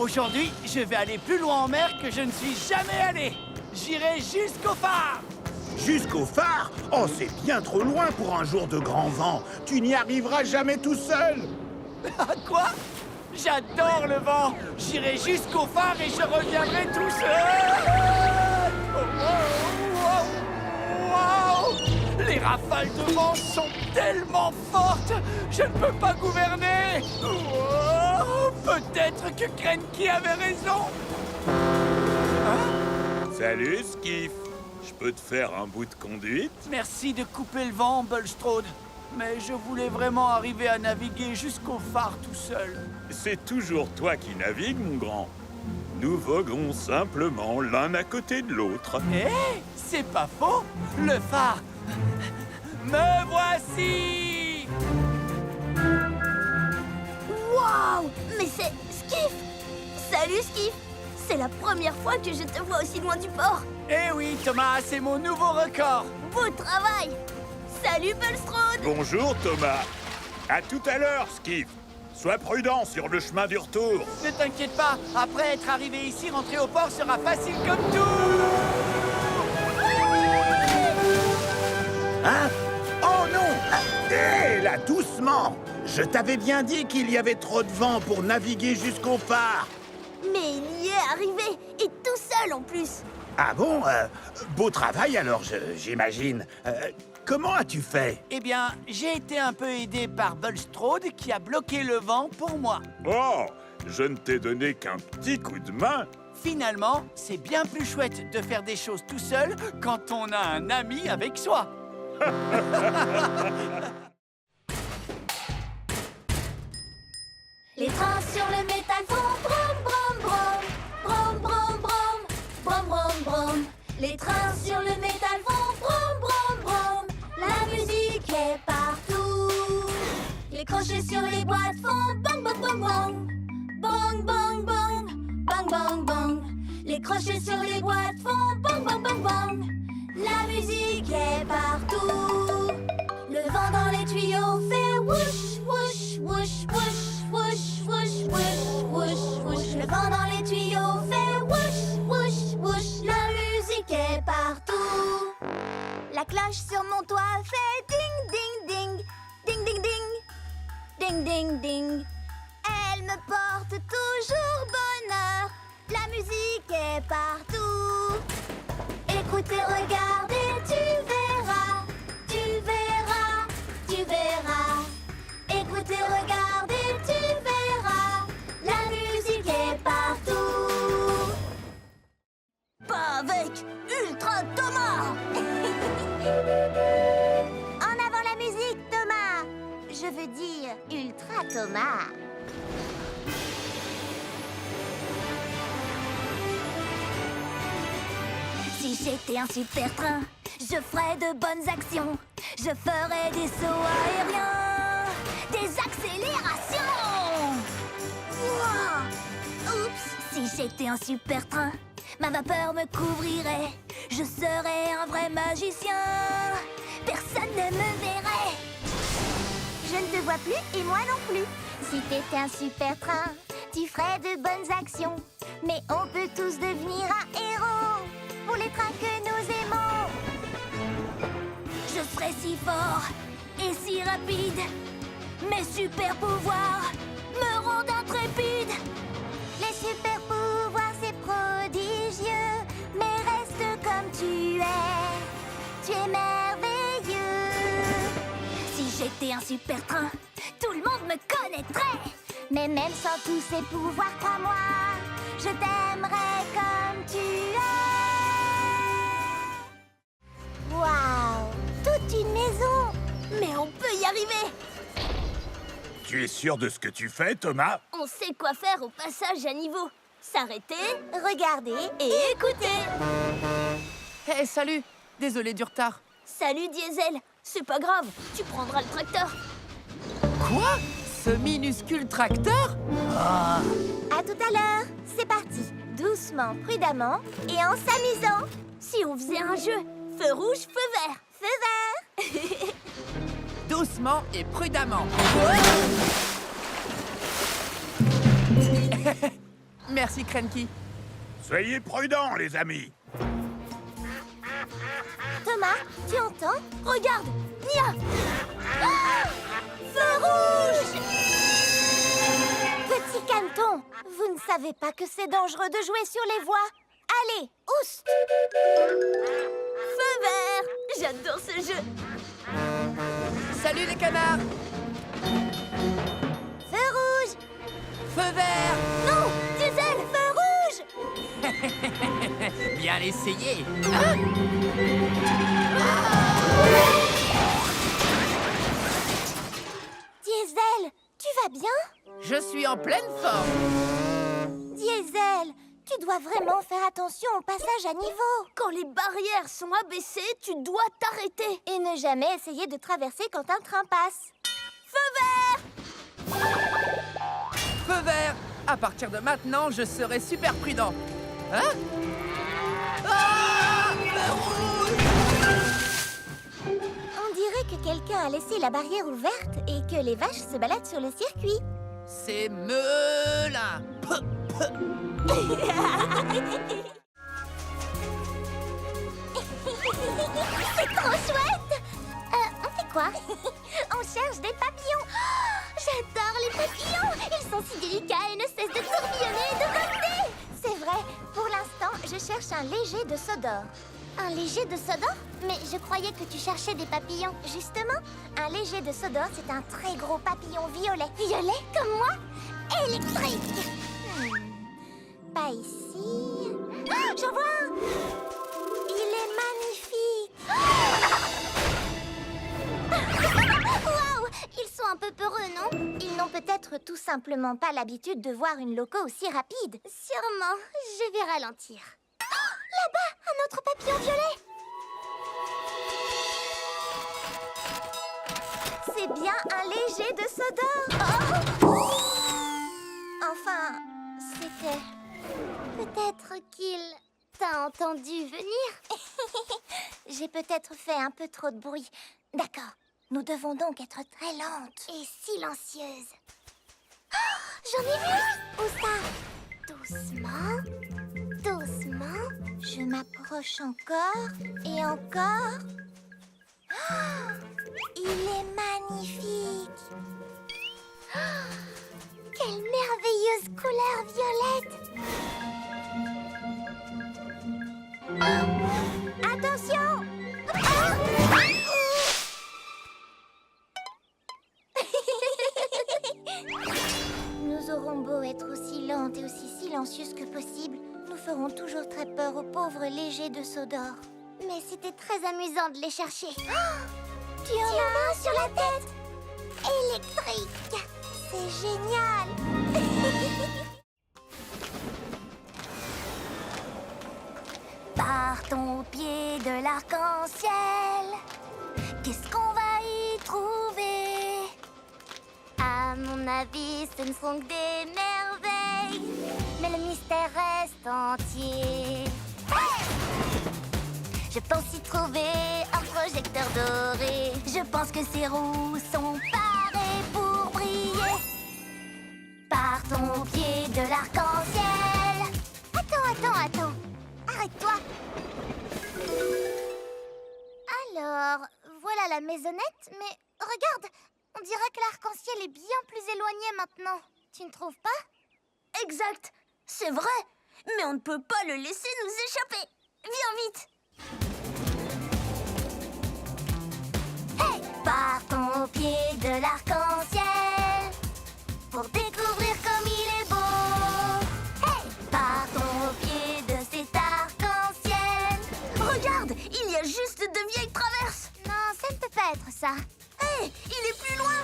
Aujourd'hui, je vais aller plus loin en mer que je ne suis jamais allé. J'irai jusqu'au phare. Jusqu'au phare? Oh, c'est bien trop loin pour un jour de grand vent. Tu n'y arriveras jamais tout seul. Quoi? J'adore le vent. J'irai jusqu'au phare et je reviendrai tout seul. Wow! Les rafales de vent sont tellement fortes. Je ne peux pas gouverner. Wow! Peut-être que Krenki avait raison. Salut, Skiff. Je peux te faire un bout de conduite? Merci de couper le vent, Bulstrode. Mais je voulais vraiment arriver à naviguer jusqu'au phare tout seul. C'est toujours toi qui navigues, mon grand. Nous voguons simplement l'un à côté de l'autre. Hé, c'est pas faux. Le phare. Me voici. Waouh! Mais c'est Skiff! Salut Skiff! C'est la première fois que je te vois aussi loin du port. Eh oui, Thomas, c'est mon nouveau record. Beau travail! Salut Bulstrode! Bonjour, Thomas. À tout à l'heure, Skiff. Sois prudent sur le chemin du retour. Ne t'inquiète pas, après être arrivé ici, rentrer au port sera facile comme tout. Hein? Oh non! Hé, là, doucement! Je t'avais bien dit qu'il y avait trop de vent pour naviguer jusqu'au phare. Mais il y est arrivé, et tout seul en plus. Ah bon? Beau travail alors, j'imagine. Comment as-tu fait? Eh bien, j'ai été un peu aidé par Bulstrode qui a bloqué le vent pour moi. Oh, je ne t'ai donné qu'un petit coup de main. Finalement, c'est bien plus chouette de faire des choses tout seul quand on a un ami avec soi. Les trains sur le métal font brom brom brom, brom brom brom, brom brom brom. Les trains sur le métal font brom brom brom. La musique est partout. Les crochets sur les boîtes font bang bang bang bang, bang bang bang, bang bang bang. Les crochets sur les boîtes font bang bang bang bang. La musique est partout. Le vent dans les tuyaux fait whoosh whoosh whoosh whoosh. Whoosh, whoosh, whoosh, whoosh, whoosh. Le vent dans les tuyaux fait whoosh, whoosh, whoosh. La musique est partout. La cloche sur mon toit fait ding, ding, ding. Ding, ding, ding. Ding, ding, ding. Elle me porte toujours bonheur. La musique est partout. Écoutez, regardez, tu verras. Tu verras, tu verras. Écoutez, regardez, tu verras. La musique est partout. Pas avec Ultra Thomas. En avant la musique, Thomas. Je veux dire Ultra Thomas. Si j'étais un super train, je ferais de bonnes actions. Je ferais des sauts aériens, des accélérations. Ouah! Oups! Si j'étais un super train, ma vapeur me couvrirait. Je serais un vrai magicien. Personne ne me verrait. Je ne te vois plus et moi non plus. Si t'étais un super train, tu ferais de bonnes actions. Mais on peut tous devenir un héros pour les trains que nous aimons. Je serais si fort et si rapide. Mes super pouvoirs me rendent intrépide. Les super pouvoirs, c'est prodigieux. Mais reste comme tu es. Tu es merveilleux. Si j'étais un super train, tout le monde me connaîtrait. Mais même sans tous ces pouvoirs, crois-moi, je t'aimerais comme tu es. Waouh! Toute une maison! Mais on peut y arriver! Tu es sûr de ce que tu fais, Thomas? On sait quoi faire au passage à niveau. S'arrêter, regarder et écouter. Hé, salut. Désolé du retard. Salut Diesel, c'est pas grave, tu prendras le tracteur. Quoi? Ce minuscule tracteur? À tout à l'heure, c'est parti. Doucement, prudemment et en s'amusant. Si on faisait un jeu, feu rouge, feu vert, feu vert. Doucement et prudemment. Merci, Cranky. Soyez prudents, les amis. Thomas, tu entends? Regarde, Nia! Ah! Feu rouge! Petit caneton, vous ne savez pas que c'est dangereux de jouer sur les voies. Allez, oust! Feu vert! J'adore ce jeu! Salut les canards. Feu rouge! Feu vert. Non! Diesel, feu rouge! Bien essayé. Diesel, tu vas bien? Je suis en pleine forme. Diesel, tu dois vraiment faire attention au passage à niveau. Quand les barrières sont abaissées, tu dois t'arrêter. Et ne jamais essayer de traverser quand un train passe. Feu vert! Feu vert. À partir de maintenant, je serai super prudent. Hein? Ah! Feu rouge! On dirait que quelqu'un a laissé la barrière ouverte et que les vaches se baladent sur le circuit. C'est Melin. C'est trop chouette! On fait quoi? On cherche des papillons. Oh, j'adore les papillons! Ils sont si délicats et ne cessent de tourbillonner et de voler. C'est vrai, pour l'instant, je cherche un léger de Sodor. Un léger de Sodor? Mais je croyais que tu cherchais des papillons. Justement, un léger de Sodor, c'est un très gros papillon violet. Violet comme moi? Électrique! Pas ici. Ah, j'en vois un! Il est magnifique! Waouh! Ils sont un peu peureux, non? Ils n'ont peut-être tout simplement pas l'habitude de voir une loco aussi rapide. Sûrement. Je vais ralentir. Oh, là-bas, un autre papillon violet! C'est bien un léger de Sodor. Oh! Enfin, c'était... Peut-être qu'il t'a entendu venir. J'ai peut-être fait un peu trop de bruit. D'accord, nous devons donc être très lentes et silencieuses. Oh, j'en ai vu! Où ça? Doucement, doucement. Je m'approche encore et encore. Oh, il est magnifique. Oh, quelle merveilleuse couleur violette! Oh, attention! Oh! Nous aurons beau être aussi lentes et aussi silencieuses que possible, nous ferons toujours très peur aux pauvres légers de Sodor. Mais c'était très amusant de les chercher. Oh, tu en as un sur la tête! Électrique! C'est génial! Partons au pied de l'arc-en-ciel. Qu'est-ce qu'on va y trouver? À mon avis, ce ne sont que des merveilles. Mais le mystère reste entier. Hey! Je pense y trouver un projecteur doré. Je pense que ces roues sont parées pour briller. Partons au pied de l'arc-en-ciel. Attends. Arrête-toi. Alors, voilà la maisonnette, mais regarde, on dirait que l'arc-en-ciel est bien plus éloigné maintenant. Tu ne trouves pas? Exact, c'est vrai, mais on ne peut pas le laisser nous échapper. Viens vite. Hey! Partons au pied de l'arc-en-ciel pour découvrir comme il est beau. Hey! Partons au pied de cet arc-en-ciel. Regarde, il y a juste de vieilles traverses. Non, ça ne peut pas être ça. Hey! Il est plus loin.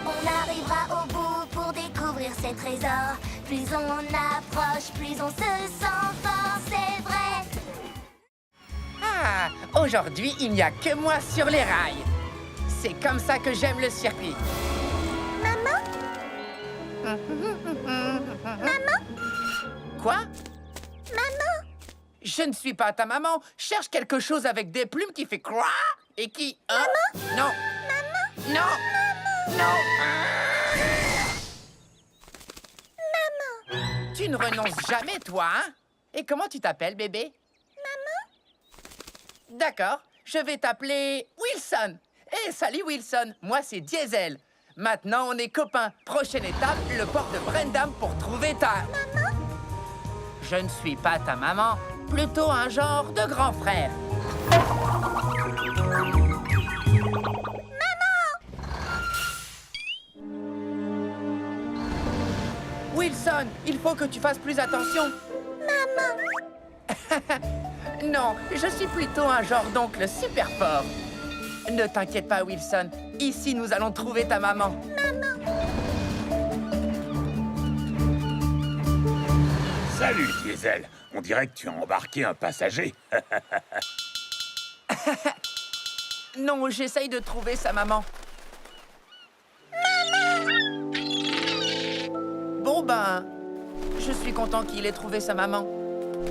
On arrivera au bout pour découvrir ces trésors. Plus on approche, plus on se sent fort, c'est vrai. Ah, aujourd'hui, il n'y a que moi sur les rails. C'est comme ça que j'aime le circuit. Maman? Maman? Quoi? Maman? Je ne suis pas ta maman. Cherche quelque chose avec des plumes qui fait quoi et qui... Maman? Non. Maman? Non. Non. Maman? Tu ne renonces jamais, toi, hein? Et comment tu t'appelles, bébé? Maman. D'accord, je vais t'appeler Wilson. Eh, salut Wilson, moi c'est Diesel. Maintenant, on est copains. Prochaine étape, le port de Brendam pour trouver ta... Maman? Je ne suis pas ta maman, plutôt un genre de grand frère. Wilson, il faut que tu fasses plus attention. Maman. Non, je suis plutôt un genre d'oncle super fort. Ne t'inquiète pas, Wilson. Ici, nous allons trouver ta maman. Salut, Diesel. On dirait que tu as embarqué un passager. Non, j'essaye de trouver sa maman. Bon ben, je suis content qu'il ait trouvé sa maman.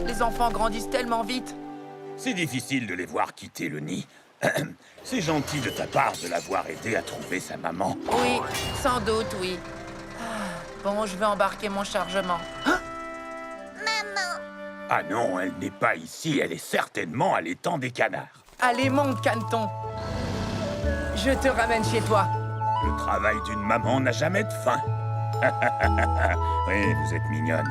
Les enfants grandissent tellement vite. C'est difficile de les voir quitter le nid. C'est gentil de ta part de l'avoir aidé à trouver sa maman. Oui, sans doute, oui. Bon, je vais embarquer mon chargement. Ah non, elle n'est pas ici. Elle est certainement à l'étang des canards. Allez, monte, Caneton. Je te ramène chez toi. Le travail d'une maman n'a jamais de fin. Oui, vous êtes mignonne.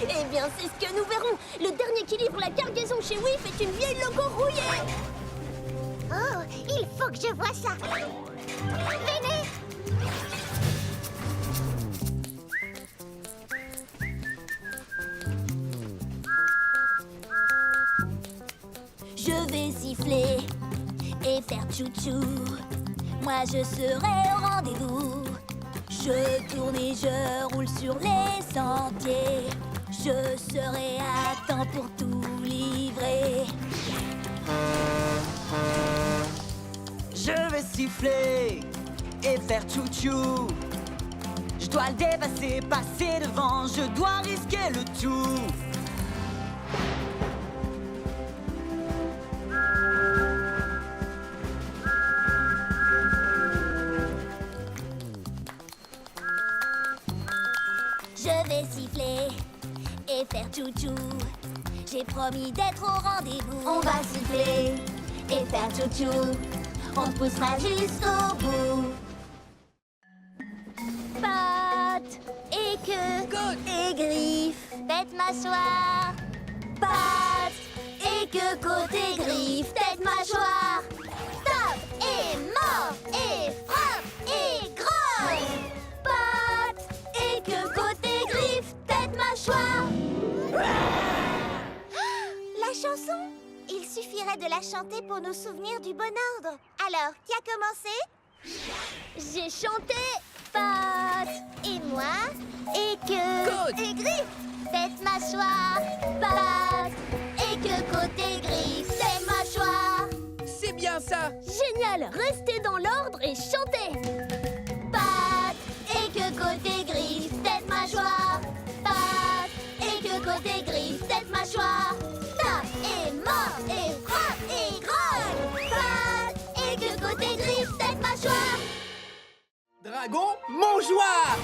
Eh bien, c'est ce que nous verrons. Le dernier qui livre la cargaison chez WIF est une vieille logo rouillée. Oh, il faut que je vois ça. Venez. Je vais siffler et faire tchou-tchou. Moi, je serai au rendez-vous. Je tourne et je roule sur les sentiers. Je serai à temps pour tout livrer. Je vais siffler et faire tchou-tchou. Je dois le dépasser, passer devant. Je dois risquer le tout. Je vais siffler et faire tchou-tchou. J'ai promis d'être au rendez-vous. On va siffler et faire tchou-tchou. On te poussera jusqu'au bout. Pattes et queue et griffes, tête mâchoire. Pattes et queue, côte et griffes, tête mâchoire. Tape et mord et frappe et grogne. Pattes et queue, côte et griffes, tête mâchoire. La chanson? Il suffirait de la chanter pour nous souvenir du bon ordre. Alors, qui a commencé? J'ai chanté pattes et moi et queue Côte. et griffes, tête mâchoire. Pattes et queue, côte et griffes, tête mâchoire. C'est bien ça. Génial! Restez dans l'ordre et chantez! Pattes et queue, côte et griffes, tête mâchoire. Pattes et queue, côte et griffes, tête mâchoire. Tape et mord et frappe et grogne. Pattes et queue, côte et griffes, tête mâchoire. Dragon, mangeoire.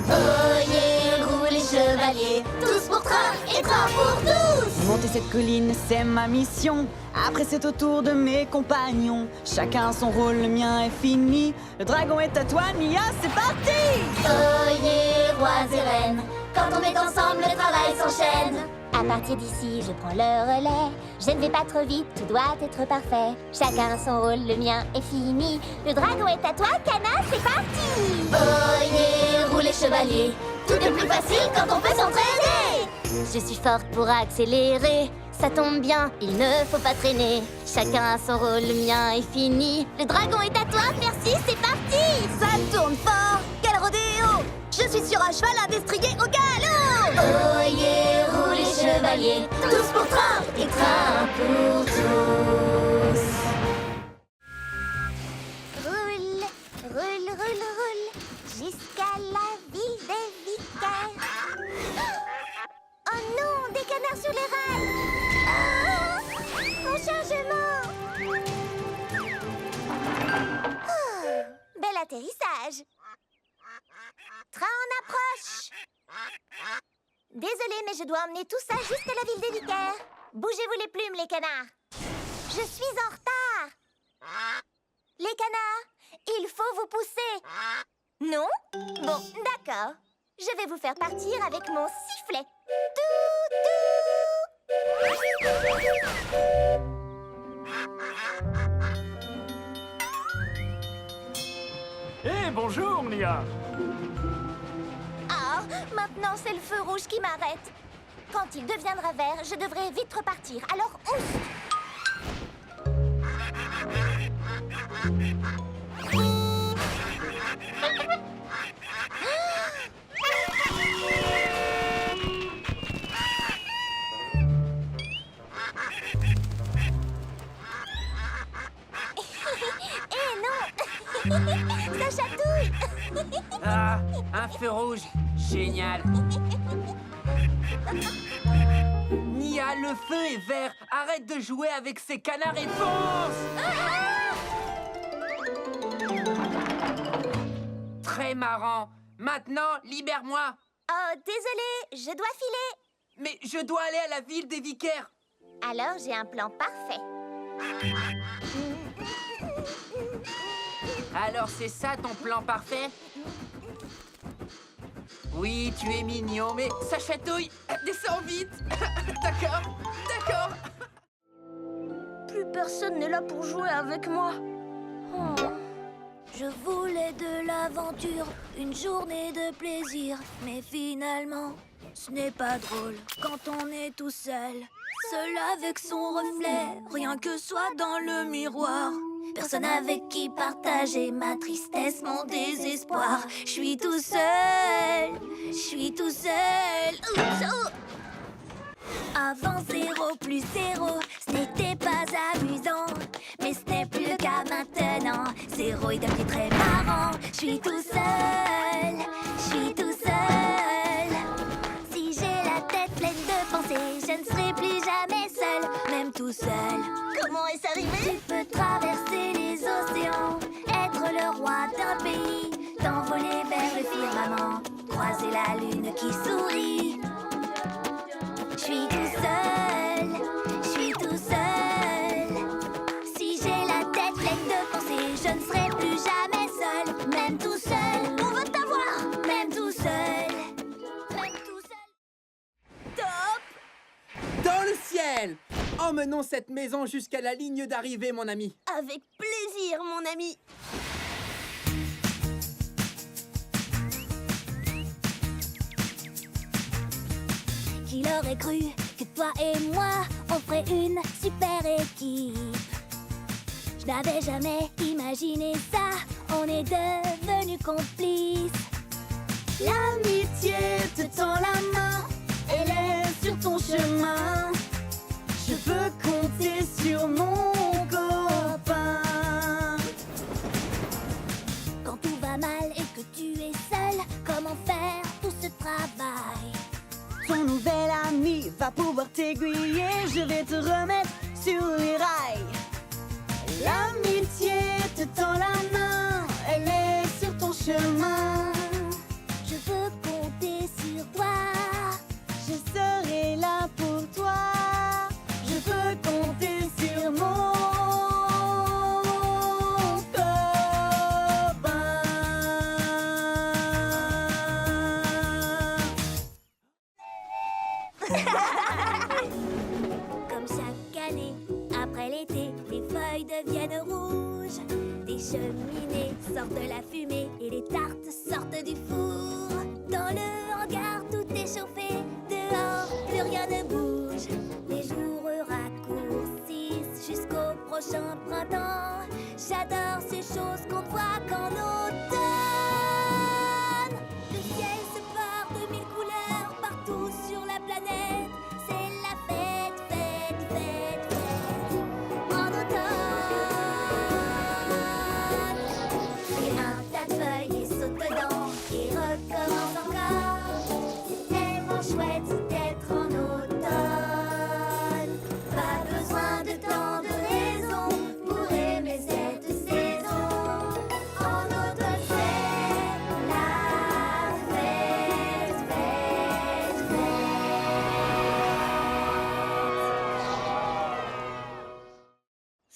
Oyez, roulez, chevaliers, tous pour train et train pour tous! Monter cette colline, c'est ma mission. Après, c'est au tour de mes compagnons. Chacun son rôle, le mien est fini. Le dragon est à toi, Nia, c'est parti! Oyez, rois et reines, quand on est ensemble, le travail s'enchaîne. À partir d'ici, je prends le relais. Je ne vais pas trop vite, tout doit être parfait. Chacun son rôle, le mien est fini. Le dragon est à toi, Cana, c'est parti! Oyez, roulez, chevalier, tout est plus facile quand on peut s'entraîner. Je suis forte pour accélérer. Ça tombe bien, il ne faut pas traîner. Chacun a son rôle, le mien est fini. Le dragon est à toi, merci, c'est parti! Ça tourne fort, quel rodéo! Je suis sur un cheval, un destrier au galop! Oyez, roulez, chevaliers, tous pour train et train pour tous. Roule, roule, roule, roule, jusqu'à la ville des vicaires. Oh non, des canards sur les rails! Mon chargement! Oh, bel atterrissage! Désolée, mais je dois emmener tout ça jusqu'à la ville des vicaires. Bougez-vous les plumes, les canards. Je suis en retard. Les canards, il faut vous pousser. Non? Bon, d'accord. Je vais vous faire partir avec mon sifflet. Hé, bonjour, Nia. Ah, maintenant c'est le feu rouge qui m'arrête. Quand il deviendra vert, je devrais vite repartir. Alors, ouf! Eh non! Ça chatouille! Ah, un feu rouge. Génial. Nia, le feu est vert. Arrête de jouer avec ces canards et fonce! Très marrant. Maintenant, libère-moi. Oh, désolé, je dois filer. Mais je dois aller à la ville des vicaires. Alors, j'ai un plan parfait. Alors c'est ça ton plan parfait? Oui, tu es mignon, mais ça chatouille. Descends vite. D'accord, d'accord. Plus personne n'est là pour jouer avec moi. Oh. Je voulais de l'aventure, une journée de plaisir. Mais finalement, ce n'est pas drôle quand on est tout seul. Seul avec son reflet, rien que soi dans le miroir. Personne avec qui partager ma tristesse, mon désespoir. Je suis tout seul, je suis tout seul. Oups, oh. Avant 0 plus 0, ce n'était pas amusant. Mais ce n'est plus le cas maintenant. 0 est devenu très marrant. Je suis tout seul, je suis tout seul. Si j'ai la tête pleine de pensées, je ne serai plus jamais seul, même tout seul. Comment est-ce arrivé? Tu peux traverser les océans, être le roi d'un pays, t'envoler vers le firmament, croiser la lune qui sourit. Je suis tout seul, je suis tout seul. Si j'ai la tête pleine de pensées, je ne serai plus jamais seul, même tout seul. On veut t'avoir, même tout seul, même tout seul. Top! Dans le ciel. Emmenons cette maison jusqu'à la ligne d'arrivée, mon ami. Avec plaisir, mon ami. Qui l'aurait cru que toi et moi, on ferait une super équipe. Je n'avais jamais imaginé ça, on est devenus complices. L'amitié te tend la main, elle est sur ton chemin. Je peux compter sur mon copain. Quand tout va mal et que tu es seul, comment faire tout ce travail? Ton nouvel ami va pouvoir t'aiguiller, je vais te remettre sur les rails. L'amitié te tend la main, elle est sur ton chemin. Je veux compter sur toi. Je serai là pour toi. Je peux compter sur mon Comme chaque année, après l'été, les feuilles deviennent rouges. Des cheminées sortent de la fumée et les tartes sortent du four. Dans le hangar, tout est chauffé. Dehors, plus rien ne bouge. Les jours raccourcissent jusqu'au prochain printemps. J'adore ces choses qu'on voit qu'en automne. Le ciel se part de 1000 couleurs partout sur la planète. C'est la fête, fête, fête, fête en automne. Et un tas de feuilles et saute dedans et recommence encore. C'est tellement chouette d'être en automne. Pas besoin de tant de raisons pour aimer cette saison.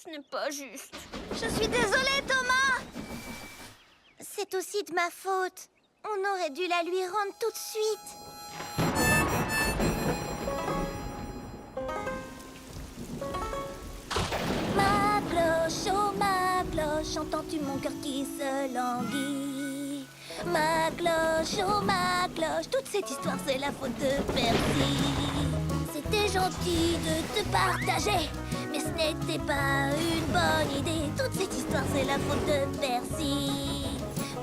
Ce n'est pas juste. Je suis désolée, Thomas. C'est aussi de ma faute. On aurait dû la lui rendre tout de suite. Ma cloche, oh ma cloche, entends-tu mon cœur qui se languit? Ma cloche, oh ma cloche, toute cette histoire c'est la faute de Percy. C'était gentil de te partager, mais ce n'était pas une bonne idée. Toute cette histoire c'est la faute de Percy.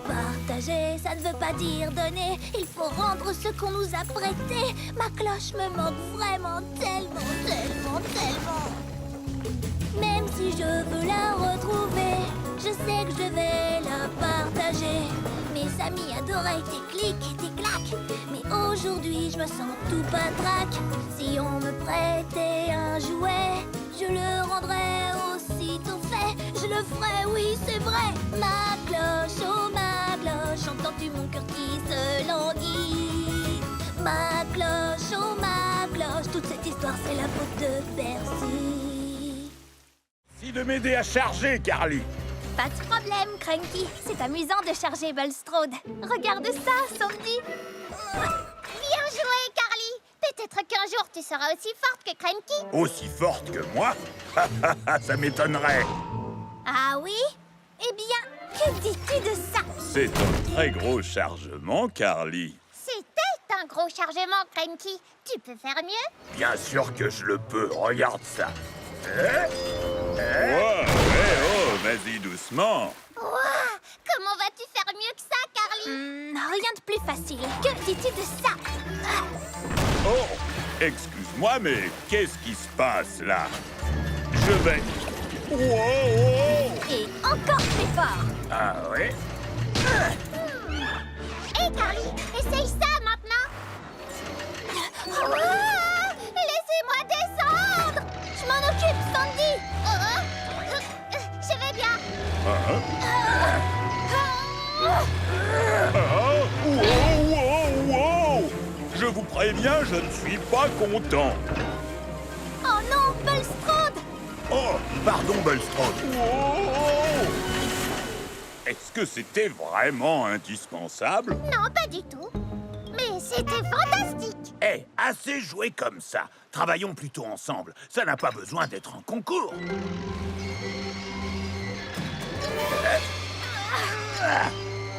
Partager, ça ne veut pas dire donner. Il faut rendre ce qu'on nous a prêté. Ma cloche me manque vraiment tellement, tellement, tellement. Même si je veux la retrouver, je sais que je vais la partager. Mes amis adoraient tes clics et tes claques, mais aujourd'hui je me sens tout patraque. Si on me prêtait un jouet, je le rendrais aussitôt fait. Je le ferais, oui c'est vrai. Ma cloche, oh ma cloche, entends-tu mon cœur qui se languit? Ma cloche, oh ma cloche, toute cette histoire c'est la faute de Percy. Merci de m'aider à charger, Carly. Pas de problème, Cranky. C'est amusant de charger Bulstrode. Regarde ça, Sandy. Bien joué, Carly. Peut-être qu'un jour tu seras aussi forte que Cranky. Aussi forte que moi? Ça m'étonnerait. Ah oui? Eh bien, que dis-tu de ça? C'est un très gros chargement, Carly. C'était un gros chargement, Cranky. Tu peux faire mieux? Bien sûr que je le peux. Regarde ça. Wow, oh, vas-y doucement. Ouah, comment vas-tu faire mieux que ça, Carly? Rien de plus facile. Que dis-tu de ça? Oh, excuse-moi, mais qu'est-ce qui se passe là? Je vais... Wow, Et encore plus fort. Ah oui? Hé, Carly, essaye ça maintenant. Ouah, laissez-moi descendre. Je m'en occupe, Sandy. Je vais bien. Wow. Je vous préviens, je ne suis pas content. Oh non, Bulstrode! Oh, pardon, Bulstrode. Wow. Est-ce que c'était vraiment indispensable? Non, pas du tout. Mais c'était fantastique. Hé, assez joué comme ça. Travaillons plutôt ensemble. Ça n'a pas besoin d'être un concours.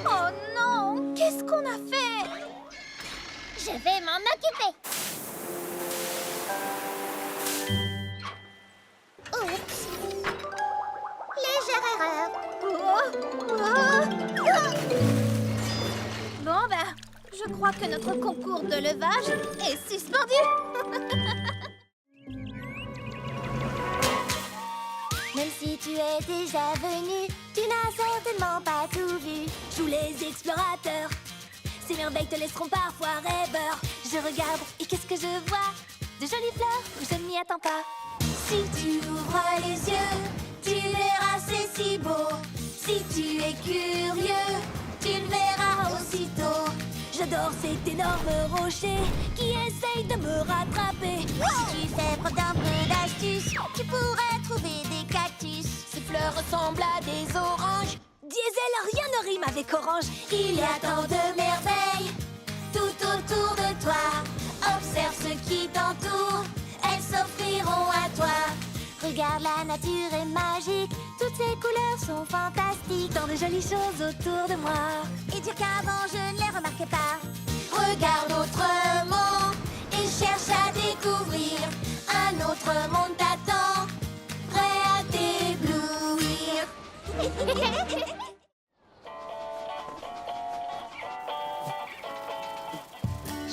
Oh non! Qu'est-ce qu'on a fait? Je vais m'en occuper. Oups. Légère erreur. Bon, ben, je crois que notre concours de levage est suspendu. Même si tu es déjà venu, tu n'as certainement pas tout vu. Joue les explorateurs. Ces merveilles te laisseront parfois rêveur. Je regarde et qu'est-ce que je vois? De jolies fleurs où je ne m'y attends pas. Si tu ouvres les yeux, tu verras c'est si beau. Si tu es curieux, tu le verras aussitôt. J'adore cet énorme rocher qui essaye de me rattraper. Si tu fais preuve d'un peu d'astuce, tu pourrais trouver des cactus. Ces fleurs ressemblent à des oranges. Diesel, rien ne rime avec orange. Il y a tant de merveilles tout autour de toi. Observe ce qui t'entoure, elles s'offriront à toi. Regarde, la nature est magique, toutes ces couleurs sont fantastiques. Tant de jolies choses autour de moi. Et dire qu'avant je ne les remarquais pas. Regarde autrement et cherche à découvrir. Un autre monde t'attend, prêt à t'éblouir.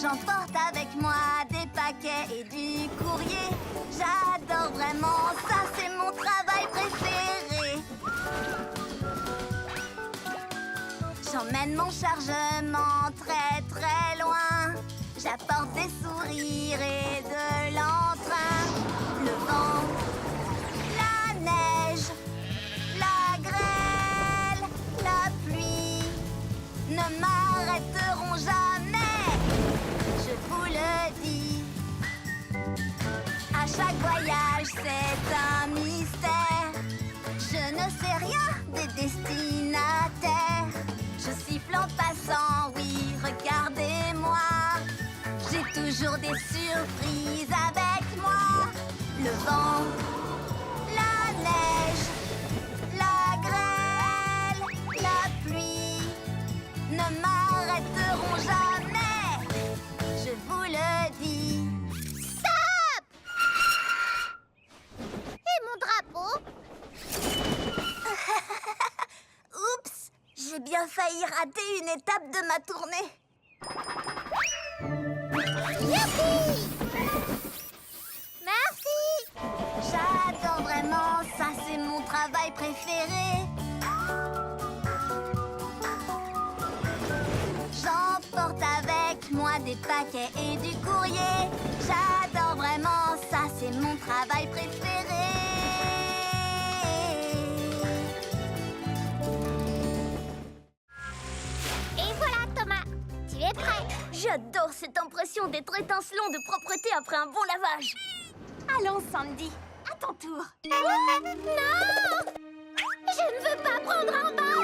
J'emporte avec moi des paquets et du courrier. J'adore vraiment ça, c'est mon travail préféré. J'emmène mon chargement très très loin. J'apporte des sourires et de l'entrain. Le vent, la neige, la grêle, la pluie ne m'arrêteront jamais. Je vous le dis, à chaque voyage c'est un mystère. destinataire. Je siffle en passant, oui, regardez-moi. J'ai toujours des surprises avec moi. Le vent, la neige, la grêle, la pluie ne m'arrêteront jamais. Je vous le dis. Stop! Et mon drapeau? Oups, j'ai bien failli rater une étape de ma tournée. Youpi! Merci! J'adore vraiment, ça c'est mon travail préféré. J'emporte avec moi des paquets et du courrier. J'adore vraiment, ça c'est mon travail préféré. Et voilà, Thomas, tu es prêt. J'adore cette impression d'être étincelant de propreté après un bon lavage. Allons, Sandy, à ton tour. Non! Je ne veux pas prendre un bain!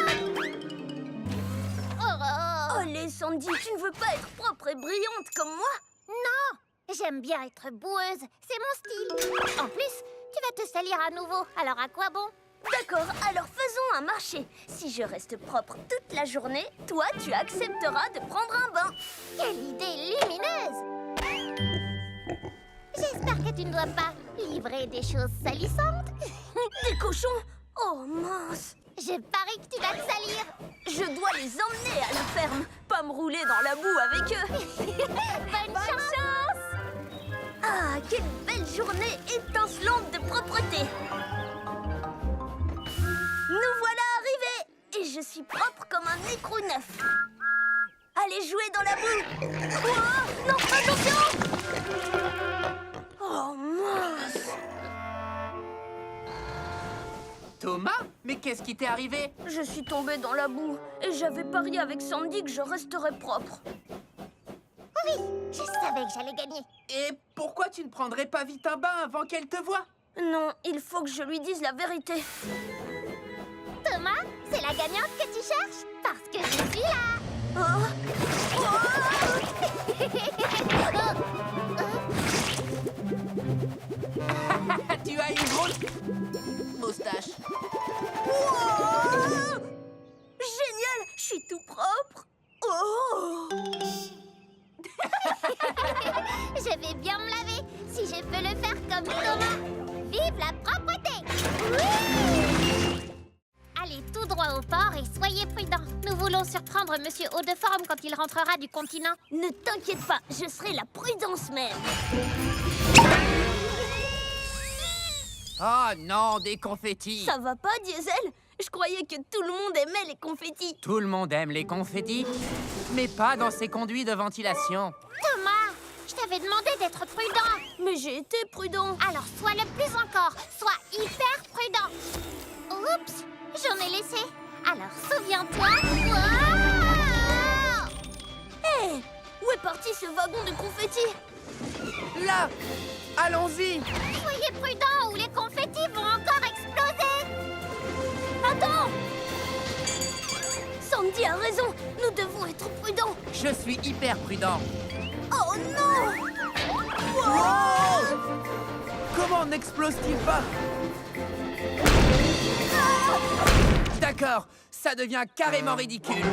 Oh! Allez, Sandy, tu ne veux pas être propre et brillante comme moi? Non! J'aime bien être boueuse, c'est mon style. En plus, tu vas te salir à nouveau, alors à quoi bon? D'accord, alors faisons un marché. Si je reste propre toute la journée, toi, tu accepteras de prendre un bain. Quelle idée lumineuse! J'espère que tu ne dois pas livrer des choses salissantes. Des cochons? Oh mince! Je parie que tu vas te salir. Je dois les emmener à la ferme, pas me rouler dans la boue avec eux. Bonne chance! Ah, quelle belle journée étincelante de propreté! Nous voilà arrivés! Et je suis propre comme un écrou neuf. Allez jouer dans la boue! Oh, non, attention! Oh mince! Thomas, mais qu'est-ce qui t'est arrivé? Je suis tombée dans la boue et j'avais parié avec Sandy que je resterais propre. Oui, je savais que j'allais gagner. Et pourquoi tu ne prendrais pas vite un bain avant qu'elle te voie? Non, il faut que je lui dise la vérité. Thomas, c'est la gagnante que tu cherches? Parce que je suis là. Oh. Tu as une grosse moustache. Wow! Génial, je suis tout propre. Oh! Je vais bien me laver si je peux le faire comme Thomas. Vive la propreté! Oui! Allez tout droit au port et soyez prudents. Nous voulons surprendre Monsieur Haut-de-Forme quand il rentrera du continent. Ne t'inquiète pas, je serai la prudence même. Oh non, des confettis. Ça va pas, Diesel? Je croyais que tout le monde aimait les confettis. Tout le monde aime les confettis, mais pas dans ces conduits de ventilation. Thomas, je t'avais demandé d'être prudent. Mais j'ai été prudent. Alors sois le plus encore. Sois hyper prudent. Oups, j'en ai laissé. Alors souviens-toi. Wow! Hé! Où est parti ce wagon de confettis? Là, allons-y. Soyez prudents ou les confettis vont encore exploser. Attends! Sandy a raison, nous devons être prudents. Je suis hyper prudent. Oh non! Wow! Comment n'explose-t-il pas? D'accord, ça devient carrément ridicule.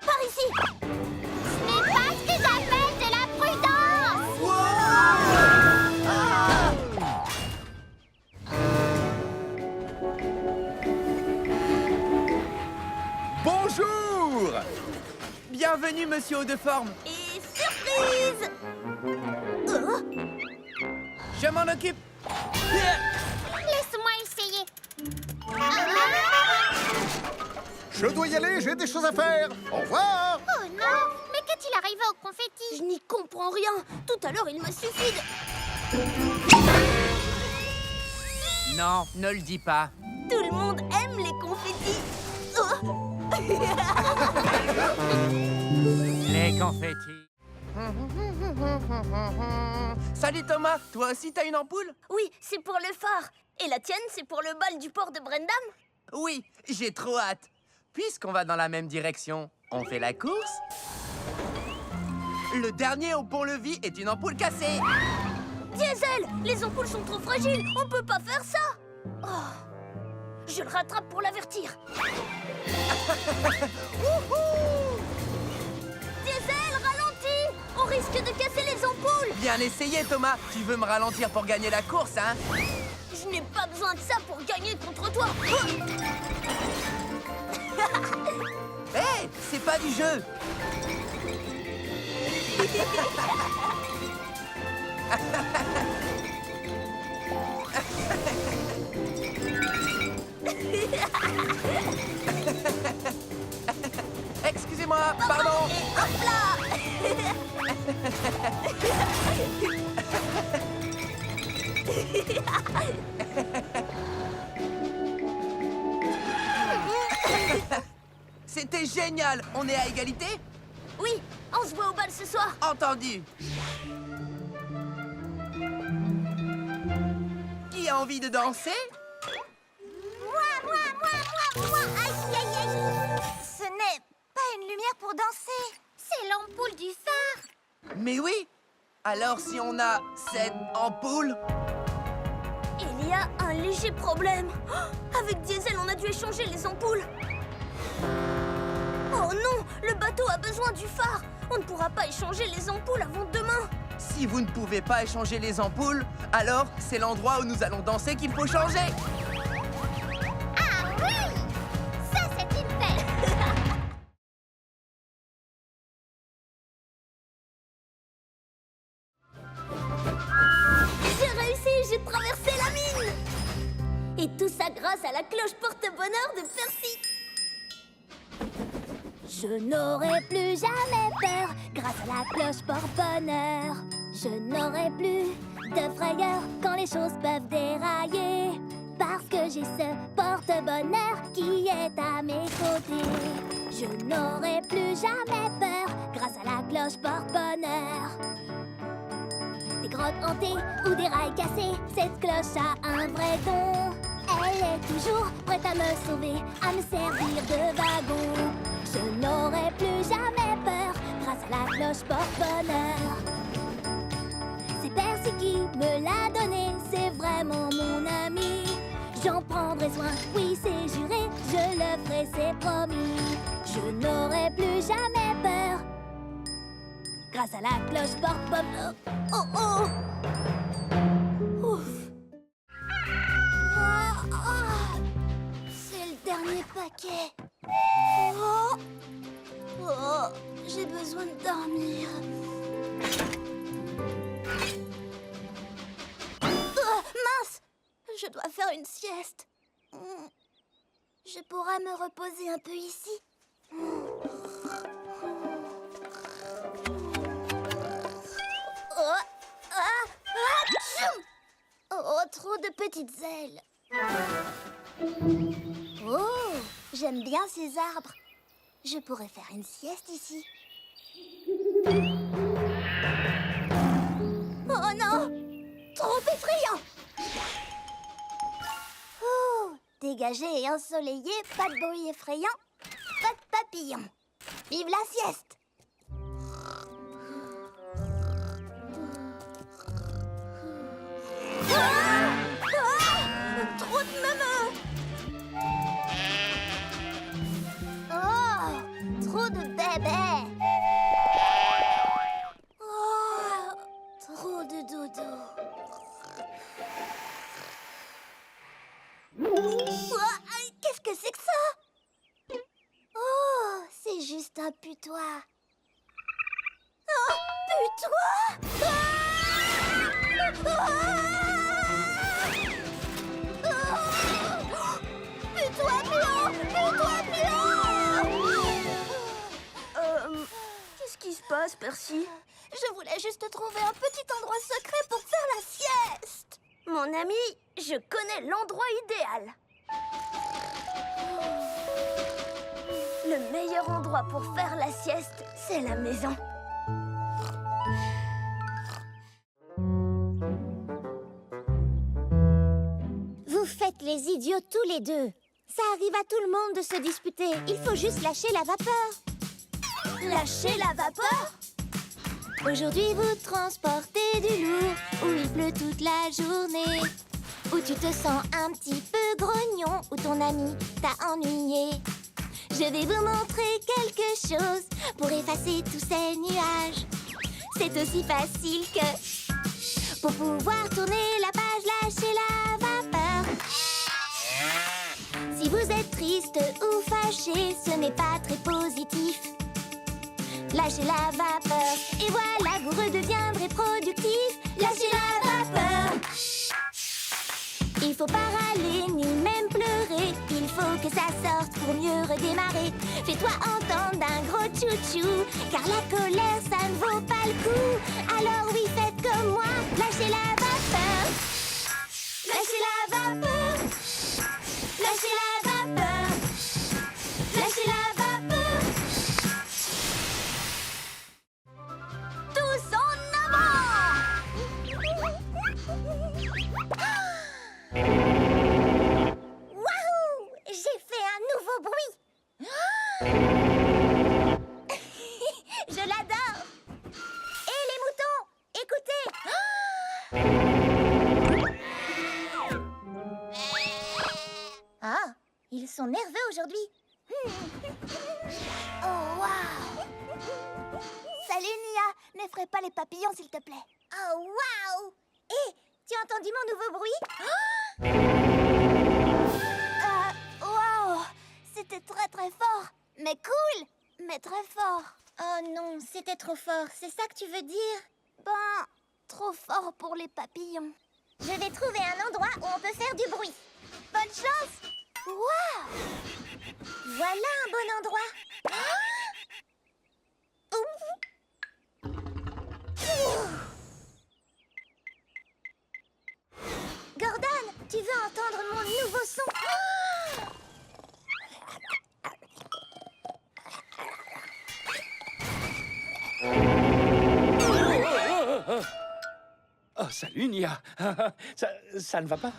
Par ici! Ce n'est pas ce que j'appelle de la prudence. Bonjour! Bienvenue, monsieur Haut-de-Forme. Et surprise! Je m'en occupe. Laisse-moi essayer. Je dois y aller, j'ai des choses à faire. Au revoir. Oh non! Mais qu'est-il arrivé au confetti? Je n'y comprends rien. Tout à l'heure, il m'a suffi de... Non, ne le dis pas. Tout le monde aime les confettis. Oh. Les confettis. Salut Thomas, toi aussi t'as une ampoule? Oui, c'est pour le phare. Et la tienne, c'est pour le bal du port de Brendam? Oui, j'ai trop hâte. Puisqu'on va dans la même direction, on fait la course? Le dernier au pont-levis est une ampoule cassée. Diesel, les ampoules sont trop fragiles. On peut pas faire ça. Oh, je le rattrape pour l'avertir. Diesel, ralentis. On risque de casser les ampoules. Bien essayé Thomas. Tu veux me ralentir pour gagner la course, hein? Je n'ai pas besoin de ça pour gagner contre toi. Hé, c'est pas du jeu. Excusez-moi, pardon. Et hop là. C'était génial. On est à égalité? Oui, on se voit au bal ce soir. Entendu. Qui a envie de danser? Moi. Aïe, aïe, aïe. Ce n'est pas une lumière pour danser. C'est l'ampoule du phare. Mais oui. Alors si on a cette ampoule... Il y a un léger problème. Oh, avec Diesel, on a dû échanger les ampoules. Oh non, le bateau a besoin du phare. On ne pourra pas échanger les ampoules avant demain. Si vous ne pouvez pas échanger les ampoules, alors c'est l'endroit où nous allons danser qu'il faut changer. Ah oui, ça c'est une fête. J'ai réussi, j'ai traversé la mine. Et tout ça grâce à la cloche porte-bonheur de Percy. Je n'aurai plus jamais peur grâce à la cloche porte-bonheur. Je n'aurai plus de frayeur quand les choses peuvent dérailler. Parce que j'ai ce porte-bonheur qui est à mes côtés. Je n'aurai plus jamais peur grâce à la cloche porte-bonheur. Des grottes hantées ou des rails cassés, cette cloche a un vrai don. Elle est toujours prête à me sauver, à me servir de wagon. Je n'aurai plus jamais peur grâce à la cloche porte-bonheur. C'est Percy qui me l'a donné, c'est vraiment mon ami. J'en prendrai soin, oui c'est juré, je le ferai, c'est promis. Je n'aurai plus jamais peur grâce à la cloche porte-bonheur. Oh oh! Ouf! C'est le dernier paquet. Oh, j'ai besoin de dormir. Mince! Je dois faire une sieste. Je pourrais me reposer un peu ici. Oh, trop de petites ailes. Oh, j'aime bien ces arbres. Je pourrais faire une sieste ici. Oh non! Trop effrayant! Oh, dégagé et ensoleillé, pas de bruit effrayant, pas de papillons. Vive la sieste! Trop de mamans! Oh, trop de bébés! Oh, trop de dodo. Qu'est-ce que c'est que ça? Oh, c'est juste un putois. Oh, putois! Putois blanc! Putois blanc! Qu'est-ce qui se passe, Percy? Je voulais juste trouver un petit endroit secret pour faire la sieste. Mon ami, je connais l'endroit idéal. Le meilleur endroit pour faire la sieste, c'est la maison. les idiots tous les deux. Ça arrive à tout le monde de se disputer. Il faut juste lâcher la vapeur. Lâcher la vapeur? Aujourd'hui, vous transportez du lourd, où il pleut toute la journée, où tu te sens un petit peu grognon, où ton ami t'a ennuyé. Je vais vous montrer quelque chose pour effacer tous ces nuages. C'est aussi facile que... Pour pouvoir tourner la page, lâchez la vapeur. Si vous êtes triste ou fâché, ce n'est pas très positif. Lâchez la vapeur et voilà, vous redeviendrez productif. Lâchez la vapeur. Il faut pas râler ni même pleurer. Il faut que ça sorte pour mieux redémarrer. Fais-toi entendre d'un gros tchou-tchou, car la colère, ça ne vaut pas le coup. Alors oui, faites comme moi, lâchez la vapeur. Lâchez la vapeur. Lâchez la vapeur. Lâchez la vapeur. Tous en avant! Wahou! J'ai fait un nouveau bruit. Je l'adore. Et les moutons, écoutez. Ah, ils sont nerveux aujourd'hui. Oh, waouh! Salut, Nia! N'effraie pas les papillons, s'il te plaît. Oh, waouh! Hé, tu as entendu mon nouveau bruit? Waouh! C'était très très fort. Mais cool! Mais très fort. Oh non, c'était trop fort. C'est ça que tu veux dire? Ben, trop fort pour les papillons. Je vais trouver un endroit où on peut faire du bruit. Bonne chance! Waouh! Voilà un bon endroit. Gordon, tu veux entendre mon nouveau son? Oh, salut, Nia. Ça ne va pas?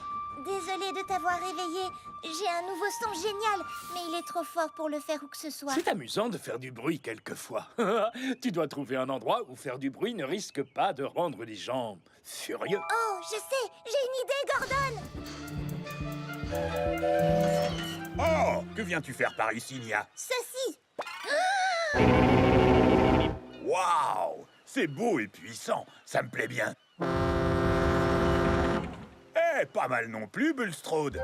Désolée de t'avoir réveillé. J'ai un nouveau son génial, mais il est trop fort pour le faire où que ce soit. C'est amusant de faire du bruit quelquefois. Tu dois trouver un endroit où faire du bruit ne risque pas de rendre les gens furieux. Oh, je sais, j'ai une idée, Gordon. Oh, que viens-tu faire par ici, Nia? Ceci. Waouh! C'est beau et puissant, ça me plaît bien. Eh, pas mal non plus, Bulstrode.